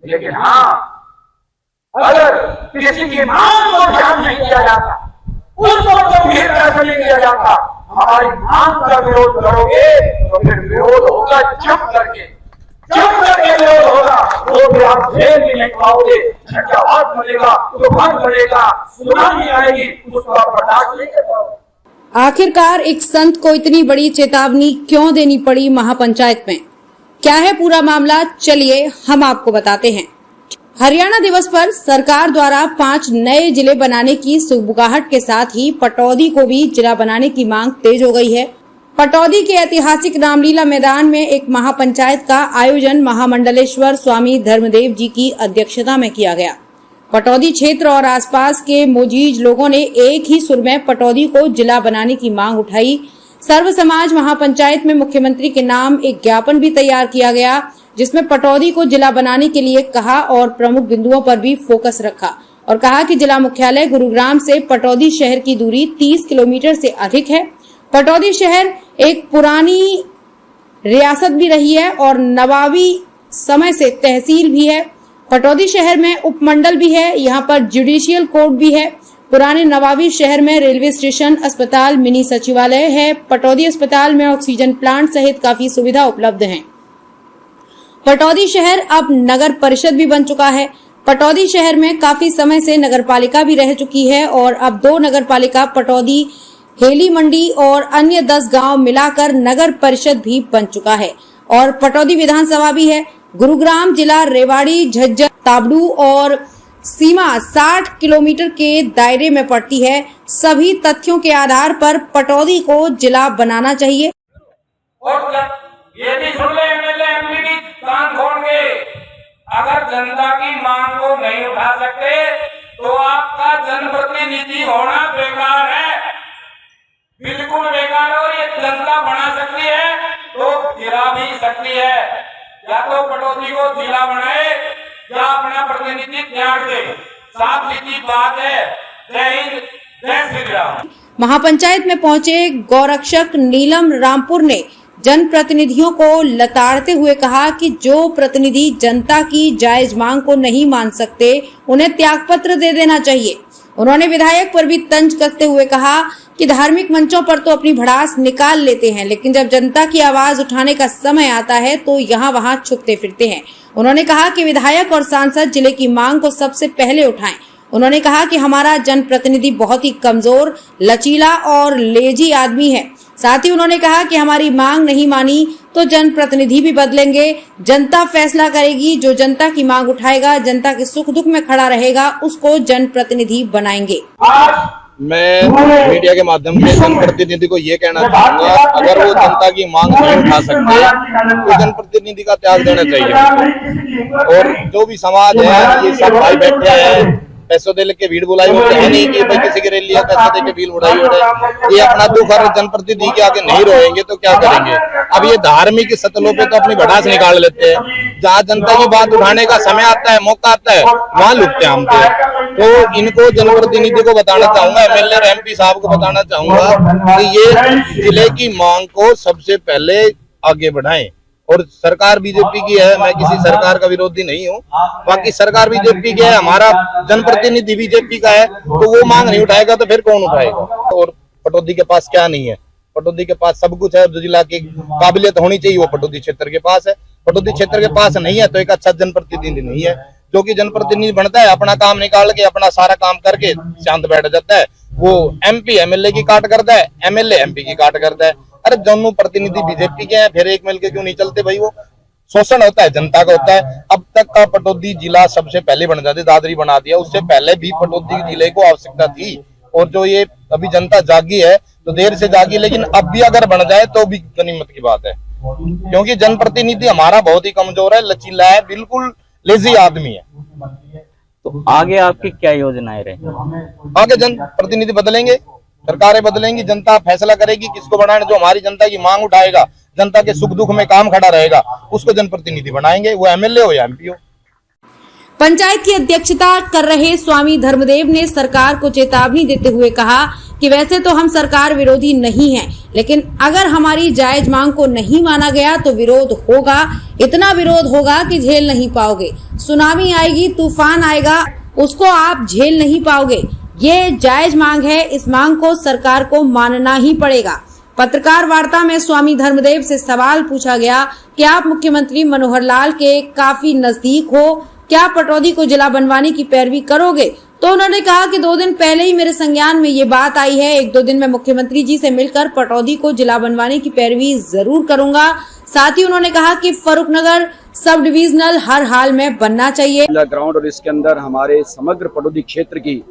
लेकिन हाँ, अगर किसी की मांग को ध्यान नहीं दिया जाता, उसको गंभीरता से नहीं लिया जाता, हमारी मांग का विरोध करोगे तो फिर विरोध होगा जम करके विरोध होगा, वो भी आप झेल भी नहीं पाओगे। चक्रवात मिलेगा, तूफान मिलेगा, सुनामी आएगी, उसका बर्दाश्त नहीं कर पाओगे। आखिरकार एक संत को इतनी बड़ी चेतावनी क्यों देनी पड़ी महापंचायत में? क्या है पूरा मामला, चलिए हम आपको बताते हैं। हरियाणा दिवस पर सरकार द्वारा 5 नए जिले बनाने की सुगबुगाहट के साथ ही पटौदी को भी जिला बनाने की मांग तेज हो गई है। पटौदी के ऐतिहासिक रामलीला मैदान में एक महापंचायत का आयोजन महामंडलेश्वर स्वामी धर्मदेव जी की अध्यक्षता में किया गया। पटौदी क्षेत्र और आसपास के मोजीज लोगों ने एक ही सुर में पटौदी को जिला बनाने की मांग उठाई। सर्व समाज महापंचायत में मुख्यमंत्री के नाम एक ज्ञापन भी तैयार किया गया, जिसमें पटौदी को जिला बनाने के लिए कहा और प्रमुख बिंदुओं पर भी फोकस रखा और कहा कि जिला मुख्यालय गुरुग्राम से पटौदी शहर की दूरी 30 किलोमीटर से अधिक है। पटौदी शहर एक पुरानी रियासत भी रही है और नवाबी समय से तहसील भी है। पटौदी शहर में उपमंडल भी है, यहाँ पर जुडिशियल कोर्ट भी है। पुराने नवाबी शहर में रेलवे स्टेशन, अस्पताल, मिनी सचिवालय है। पटौदी अस्पताल में ऑक्सीजन प्लांट सहित काफी सुविधा उपलब्ध है। पटौदी शहर अब नगर परिषद भी बन चुका है। पटौदी शहर में काफी समय से नगरपालिका भी रह चुकी है और अब 2 नगरपालिका पटौदी, हेली मंडी और अन्य 10 गांव मिलाकर नगर परिषद भी बन चुका है और पटौदी विधानसभा भी है। गुरुग्राम जिला रेवाड़ी, झज्जर, ताबड़ू और सीमा 60 किलोमीटर के दायरे में पड़ती है। सभी तथ्यों के आधार पर पटौदी को जिला बनाना चाहिए। और ये भी सुन ले एमएलए एमपी की कान खोल के, अगर जनता की मांग को नहीं उठा सकते तो आपका जनप्रतिनिधि होना बेकार है, बिल्कुल बेकार है। और ये जनता बना सकती है तो गिरा भी सकती है। या तो पटौदी को जिला बनाए या अपना प्रतिनिधि त्याग दे, साफ सीधी बात है। जय हिंद, जय श्री राम। महापंचायत में पहुंचे गौरक्षक नीलम रामपुर ने जनप्रतिनिधियों को लताड़ते हुए कहा कि जो प्रतिनिधि जनता की जायज मांग को नहीं मान सकते, उन्हें त्यागपत्र दे देना चाहिए। उन्होंने विधायक पर भी तंज कसते हुए कहा कि धार्मिक मंचों पर तो अपनी भड़ास निकाल लेते हैं, लेकिन जब जनता की आवाज उठाने का समय आता है तो यहाँ वहाँ छुपते फिरते हैं। उन्होंने कहा कि विधायक और सांसद जिले की मांग को सबसे पहले उठाएं। उन्होंने कहा कि हमारा जनप्रतिनिधि बहुत ही कमजोर, लचीला और लेजी आदमी है। साथ ही उन्होंने कहा कि हमारी मांग नहीं मानी तो जनप्रतिनिधि भी बदलेंगे। जनता फैसला करेगी। जो जनता की मांग उठाएगा, जनता के सुख दुख में खड़ा रहेगा, उसको जनप्रतिनिधि बनाएंगे। मैं मीडिया के माध्यम से जनप्रतिनिधि को ये कहना चाहूंगा, अगर वो जनता की मांग नहीं उठा सकते तो जनप्रतिनिधि का त्याग देना चाहिए। और जो भी समाज है, ये सब भाई बैठे हैं, पैसों दे लेके भीड़ बुलाई होती है नहीं कि भाई किसी के लिए पैसा दे के भीड़ बुलाई हो रहे। ये अपना दुख और जनप्रतिनिधि के आगे नहीं रोएंगे तो क्या करेंगे। अब ये धार्मिक सतलों पे तो अपनी भड़ास निकाल लेते हैं। जहाँ जनता की बात उठाने का समय आता है, मौका आता है, वहाँ लुकते हम पे। तो इनको जनप्रतिनिधि को बताना चाहूंगा, एमएलए और एमपी साहब को बताना चाहूंगा कि ये जिले की मांग को सबसे पहले आगे बढ़ाएं। और सरकार बीजेपी की है, मैं किसी सरकार का विरोधी नहीं हूँ, बाकी सरकार बीजेपी की है, हमारा जनप्रतिनिधि बीजेपी का है, तो वो मांग नहीं उठाएगा तो फिर कौन उठाएगा। और पटौदी के पास क्या नहीं है? पटौदी के पास सब कुछ है। जो जिला की काबिलियत होनी चाहिए वो पटौदी क्षेत्र के पास है। पटौदी क्षेत्र के पास नहीं है तो एक अच्छा जनप्रतिनिधि नहीं है। जो कि जनप्रतिनिधि बनता है, अपना काम निकाल के, अपना सारा काम करके शांत बैठ जाता है। वो एमपी एमएलए की काट करता है, एमएलए एमपी की काट करता है। अरे दोनों प्रतिनिधि बीजेपी के हैं, फिर एक मिलके क्यों नहीं चलते भाई? वो शोषण होता है, जनता का होता है। अब तक का पटौदी जिला सबसे पहले बन जाते, दादरी बना दिया, उससे पहले भी पटौदी जिले को आवश्यकता थी। और जो ये अभी जनता जागी है तो देर से जागी, लेकिन अब भी अगर बन जाए तो भी गनीमत की बात है, क्योंकि जनप्रतिनिधि हमारा बहुत ही कमजोर है, लचीला है, बिल्कुल लेजी आदमी है। तो आगे आपकी क्या योजनाएं रहे? आगे जनप्रतिनिधि बदलेंगे, सरकारें बदलेंगी, जनता फैसला करेगी किसको बनाना। जो हमारी जनता की मांग उठाएगा, जनता के सुख दुख में काम खड़ा रहेगा, उसको जनप्रतिनिधि बनाएंगे, वो एमएलए हो या एमपी हो। पंचायत की अध्यक्षता कर रहे स्वामी धर्मदेव ने सरकार को चेतावनी देते हुए कहा कि वैसे तो हम सरकार विरोधी नहीं हैं, लेकिन अगर हमारी जायज मांग को नहीं माना गया तो विरोध होगा, इतना विरोध होगा कि झेल नहीं पाओगे। सुनामी आएगी, तूफान आएगा, उसको आप झेल नहीं पाओगे। ये जायज मांग है, इस मांग को सरकार को मानना ही पड़ेगा। पत्रकार वार्ता में स्वामी धर्मदेव से सवाल पूछा गया कि आप मुख्यमंत्री मनोहर लाल के काफी नजदीक हो, क्या पटौदी को जिला बनवाने की पैरवी करोगे? तो उन्होंने कहा कि 2 दिन पहले ही मेरे संज्ञान में ये बात आई है, 1-2 दिन में मुख्यमंत्री जी से मिलकर पटौदी को जिला बनवाने की पैरवी जरूर करूंगा। साथ ही उन्होंने कहा कि फर्रुखनगर सब डिविजनल हर हाल में बनना चाहिए। ग्राउंड और इसके अंदर हमारे समग्र पटौदी क्षेत्र की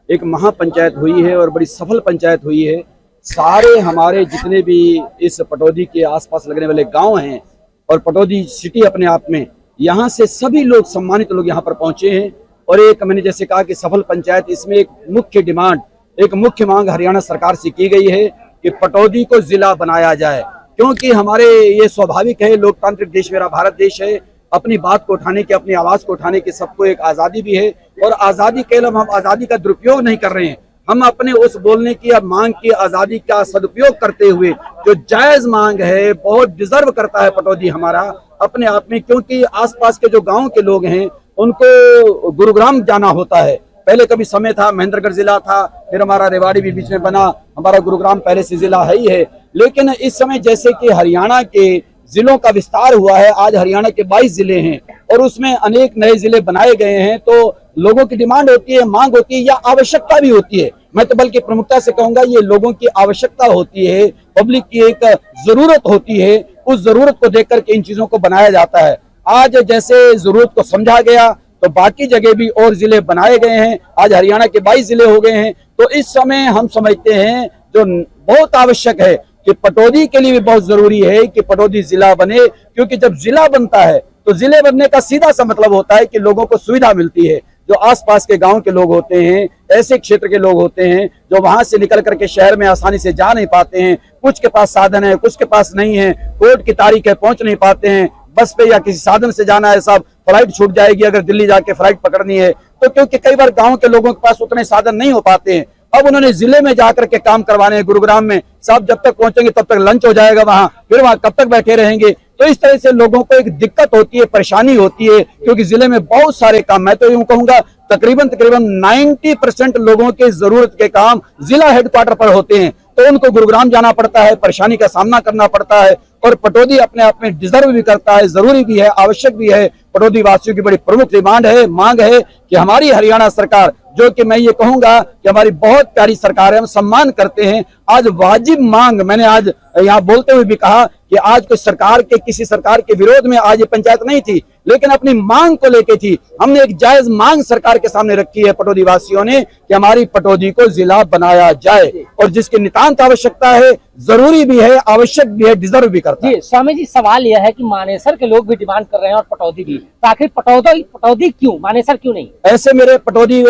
एक महापंचायत हुई है और बड़ी सफल पंचायत हुई है। सारे हमारे जितने भी इस पटौदी के आसपास लगने वाले गांव हैं और पटौदी सिटी अपने आप में, यहाँ से सभी लोग सम्मानित लोग यहाँ पर पहुंचे हैं। और एक मैंने जैसे कहा कि सफल पंचायत, इसमें एक मुख्य डिमांड, एक मुख्य मांग हरियाणा सरकार से की गई है कि पटौदी को जिला बनाया जाए, क्योंकि हमारे ये स्वाभाविक है, लोकतांत्रिक देश मेरा भारत देश है, अपनी बात को उठाने की, अपनी आवाज को उठाने की सबको एक आजादी भी है। और आजादी केवल हम आजादी का दुरुपयोग नहीं कर रहे हैं, हम अपने उस बोलने की मांग की आजादी का सदुपयोग करते हुए जो जायज मांग है, बहुत डिजर्व करता है पटौदी हमारा अपने आप में, क्योंकि आसपास के जो गांव के लोग हैं उनको गुरुग्राम जाना होता है। पहले कभी समय था महेंद्रगढ़ जिला था, फिर हमारा रेवाड़ी भी बीच में बना, हमारा गुरुग्राम पहले से जिला है ही है। लेकिन इस समय जैसे कि हरियाणा के जिलों का विस्तार हुआ है, आज हरियाणा के 22 जिले हैं और उसमें अनेक नए जिले बनाए गए हैं, तो लोगों की डिमांड होती है, मांग होती है या आवश्यकता भी होती है। मैं तो बल्कि प्रमुखता से कहूंगा ये लोगों की आवश्यकता होती है, पब्लिक की एक जरूरत होती है, उस जरूरत को देख करके इन चीजों को बनाया जाता है। आज जैसे जरूरत को समझा गया तो बाकी जगह भी और जिले बनाए गए हैं, आज हरियाणा के 22 जिले हो गए हैं। तो इस समय हम समझते हैं जो बहुत आवश्यक है कि पटौदी के लिए भी बहुत जरूरी है कि पटौदी जिला बने, क्योंकि जब जिला बनता है तो जिले बनने का सीधा सा मतलब होता है कि लोगों को सुविधा मिलती है। जो आसपास के गांव के लोग होते हैं, ऐसे क्षेत्र के लोग होते हैं जो वहां से निकल करके शहर में आसानी से जा नहीं पाते हैं, कुछ के पास साधन है, कुछ के पास नहीं है, कोर्ट की तारीख है, पहुंच नहीं पाते हैं, बस पे या किसी साधन से जाना है, साहब फ्लाइट छूट जाएगी अगर दिल्ली जाके फ्लाइट पकड़नी है तो, क्योंकि कई बार गांव के लोगों के पास उतने साधन नहीं हो पाते हैं। अब उन्होंने जिले में जाकर के काम करवाने हैं, गुरुग्राम में, साहब जब तक पहुंचेंगे तब तक लंच हो जाएगा वहां, फिर वहां कब तक बैठे रहेंगे। तो इस तरह से लोगों को एक दिक्कत होती है, परेशानी होती है, क्योंकि जिले में बहुत सारे काम, मैं तो यूं कहूंगा तकरीबन 90% लोगों के जरूरत के काम जिला हेडक्वार्टर पर होते हैं, तो उनको गुरुग्राम जाना पड़ता है, परेशानी का सामना करना पड़ता है। और पटौदी अपने आप में डिजर्व भी करता है, जरूरी भी है, आवश्यक भी है। पटौदी वासियों की बड़ी प्रमुख डिमांड है, मांग है कि हमारी हरियाणा सरकार, जो कि मैं ये कहूंगा कि हमारी बहुत प्यारी सरकार है, हम सम्मान करते हैं, आज वाजिब मांग, मैंने आज यहाँ बोलते हुए भी कहा कि आज कोई सरकार के, किसी सरकार के विरोध में आज ये पंचायत नहीं थी, लेकिन अपनी मांग को लेके थी। हमने एक जायज मांग सरकार के सामने रखी है पटौदी वासियों ने कि हमारी पटौदी को जिला बनाया जाए, और जिसकी नितांत आवश्यकता है, जरूरी भी है, आवश्यक भी है, डिजर्व भी करता है। स्वामी जी, सवाल यह है कि मानेसर के लोग भी डिमांड कर रहे हैं और पटौदी भी, तो आखिर पटौदी क्यों, मानेसर क्यों नहीं? ऐसे मेरे पटौदी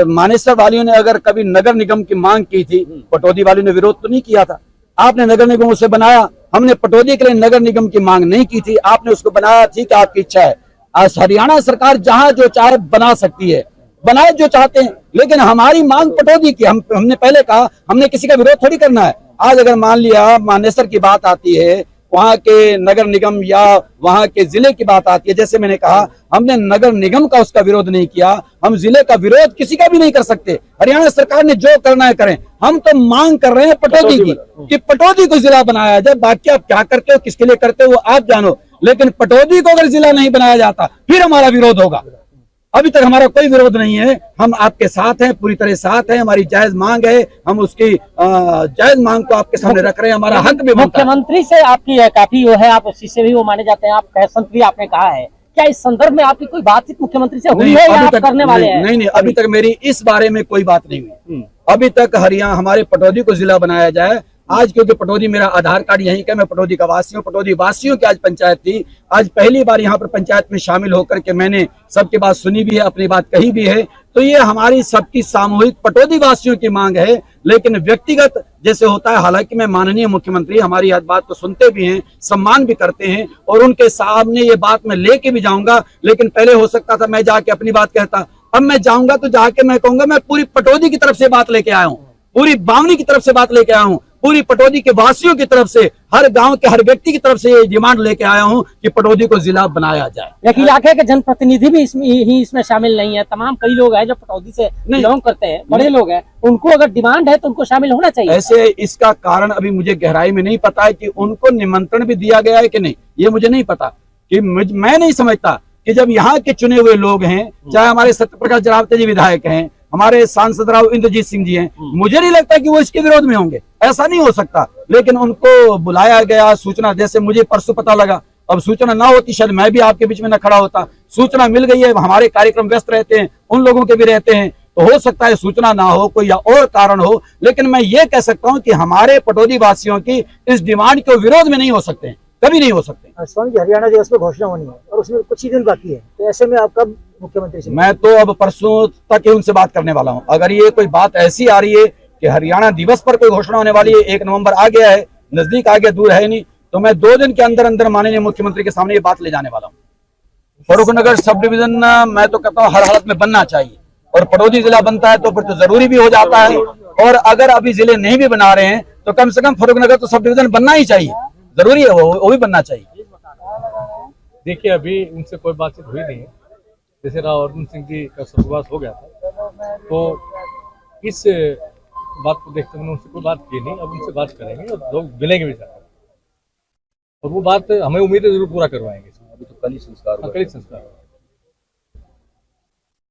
मानेसर वालियों ने अगर कभी नगर निगम की मांग की थी, पटौदी वालों ने विरोध तो नहीं किया था। आपने नगर निगम उसे बनाया, हमने पटौदी के लिए नगर निगम की मांग नहीं की थी, आपने उसको बनाया, ठीक है, आपकी इच्छा है। आज हरियाणा सरकार जहां जो चाहे बना सकती है, बनाए जो चाहते हैं, लेकिन हमारी मांग पटौदी की, हमने पहले कहा हमने किसी का विरोध थोड़ी करना है। आज अगर मान लिया मानेसर की बात आती है, वहां के नगर निगम या वहां के जिले की बात आती है, जैसे मैंने कहा हमने नगर निगम का उसका विरोध नहीं किया, हम जिले का विरोध किसी का भी नहीं कर सकते। हरियाणा सरकार ने जो करना है करें, हम तो मांग कर रहे हैं पटौदी की कि पटौदी को जिला बनाया जाए। बाकी आप क्या करते हो, किसके लिए करते हो, वो आप जानो, लेकिन पटौदी को अगर जिला नहीं बनाया जाता फिर हमारा विरोध होगा। अभी तक हमारा कोई विरोध नहीं है, हम आपके साथ हैं, पूरी तरह साथ हैं, हमारी जायज मांग है, हम उसकी जायज मांग को आपके सामने रख रहे हैं, हमारा हक भी बनता है। मुख्यमंत्री से आपकी काफी वो है, आप उसी से भी वो माने जाते हैं, आप संत भी आपने कहा है, क्या इस संदर्भ में आपकी कोई बातचीत मुख्यमंत्री से हुई है या आप करने वाले हैं? नहीं, अभी तक मेरी इस बारे में कोई बात नहीं हुई। अभी तक हरियाणा हमारे पटौदी को जिला बनाया जाए। आज क्योंकि पटौदी मेरा आधार कार्ड यहीं का, मैं पटौदी का वासी हूँ, पटौदी वासियों की आज पंचायत थी, आज पहली बार यहाँ पर पंचायत में शामिल होकर के मैंने सबकी बात सुनी भी है, अपनी बात कही भी है। तो ये हमारी सबकी सामूहिक पटौदी वासियों की मांग है, लेकिन व्यक्तिगत जैसे होता है, हालांकि मैं माननीय मुख्यमंत्री हमारी हर बात को सुनते भी हैं, सम्मान भी करते हैं और उनके सामने ये बात मैं लेके भी जाऊंगा। लेकिन पहले हो सकता था मैं जाके अपनी बात कहता, अब मैं जाऊंगा तो जाके मैं कहूंगा मैं पूरी पटौदी की तरफ से बात लेके आया हूँ। पूरी बावनी की तरफ से बात लेके आया हूँ, पूरी पटौदी के वासियों की तरफ से, हर गांव के हर व्यक्ति की तरफ से ये डिमांड लेके आया हूँ कि पटौदी को जिला बनाया जाए। एक इलाके के जनप्रतिनिधि भी इसमें शामिल नहीं है। तमाम कई लोग हैं जो पटौदी से बिलोंग करते हैं, बड़े लोग हैं, उनको अगर डिमांड है तो उनको शामिल होना चाहिए। ऐसे इसका कारण अभी मुझे गहराई में नहीं पता है कि उनको निमंत्रण भी दिया गया है कि नहीं, ये मुझे नहीं पता। कि मैं नहीं समझता कि जब यहाँ के चुने हुए लोग हैं, चाहे हमारे सत्यप्रकाश जरावते जी विधायक हैं, हमारे सांसद राव इंद्रजीत सिंह जी हैं, मुझे नहीं लगता कि वो इसके विरोध में होंगे, ऐसा नहीं हो सकता। लेकिन उनको बुलाया गया, सूचना, जैसे मुझे परसों पता लगा, अब सूचना ना होती शायद मैं भी आपके बीच में न खड़ा होता। सूचना मिल गई है, हमारे कार्यक्रम व्यस्त रहते हैं, उन लोगों के भी रहते हैं, तो हो सकता है सूचना ना हो, कोई या और कारण हो। लेकिन मैं ये कह सकता हूँ कि हमारे पटौदी वासियों की इस डिमांड के विरोध में नहीं हो सकते हैं, कभी नहीं हो सकते। स्वामी जी, हरियाणा दिवस पर घोषणा होनी है और उसमें कुछ ही दिन बाकी है, तो ऐसे में आप कब मुख्यमंत्री से? मैं तो अब परसों तक ही उनसे बात करने वाला हूँ। अगर ये कोई बात ऐसी आ रही है कि हरियाणा दिवस पर कोई घोषणा होने वाली है, 1 नवंबर आ गया है, नजदीक आ गया, दूर है नहीं, तो मैं 2 दिन के अंदर अंदर माननीय मुख्यमंत्री के सामने ये बात ले जाने वाला हूँ। फर्रुखनगर सब डिवीजन मैं तो कहता हूँ हर हालत में बनना चाहिए, और पटौदी जिला बनता है तो फिर तो जरूरी भी हो जाता है। और अगर अभी जिले नहीं भी बना रहे हैं तो कम से कम फर्रुखनगर तो सब डिवीजन बनना ही चाहिए, जरूरी है, वो भी बनना चाहिए। देखिए, अभी उनसे कोई बातचीत हुई नहीं है। जैसे राव अर्जुन सिंह जी का स्वर्गवास हो गया था, तो इस बात को देखते हुए उनसे कोई बात की नहीं। अब उनसे बात करेंगे और लोग मिलेंगे भी जाकर, और वो बात हमें उम्मीद है जरूर पूरा करवाएंगे। अभी तो कल ही संस्कार कल ही संस्कार।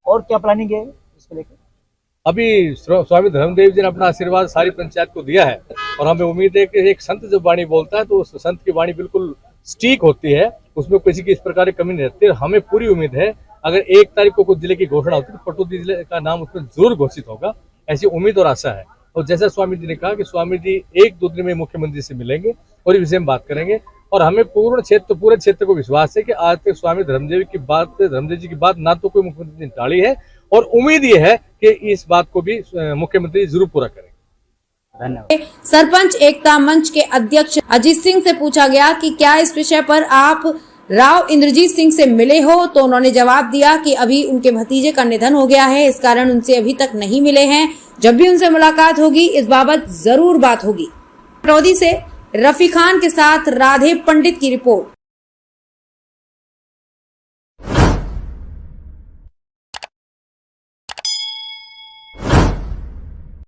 और क्या प्लानिंग है इसको लेकर? अभी स्वामी धर्मदेव जी ने अपना आशीर्वाद सारी पंचायत को दिया है, और हमें उम्मीद है कि एक संत जब वाणी बोलता है तो उस संत की वाणी बिल्कुल स्टीक होती है, उसमें किसी की इस प्रकार की कमी नहीं रहती। हमें पूरी उम्मीद है अगर 1 तारीख को कुछ जिले की घोषणा होती है तो पटौदी जिले का नाम उसमें जरूर घोषित होगा, ऐसी उम्मीद और आशा है। और जैसा स्वामी जी ने कहा कि स्वामी जी 1-2 दिन में मुख्यमंत्री से मिलेंगे और इस विषय में बात करेंगे, और हमें पूरे क्षेत्र को विश्वास है कि आज तक स्वामी धर्मदेव जी की बात ना तो कोई मुख्यमंत्री ने टाली है, और उम्मीद ये है कि इस बात को भी मुख्यमंत्री जरूर पूरा करेंगे। धन्यवाद। सरपंच एकता मंच के अध्यक्ष अजीत सिंह से पूछा गया कि क्या इस विषय पर आप राव इंद्रजीत सिंह से मिले हो, तो उन्होंने जवाब दिया कि अभी उनके भतीजे का निधन हो गया है, इस कारण उनसे अभी तक नहीं मिले हैं। जब भी उनसे मुलाकात होगी इस बाबत जरूर बात होगी। पटौदी से रफी खान के साथ राधे पंडित की रिपोर्ट।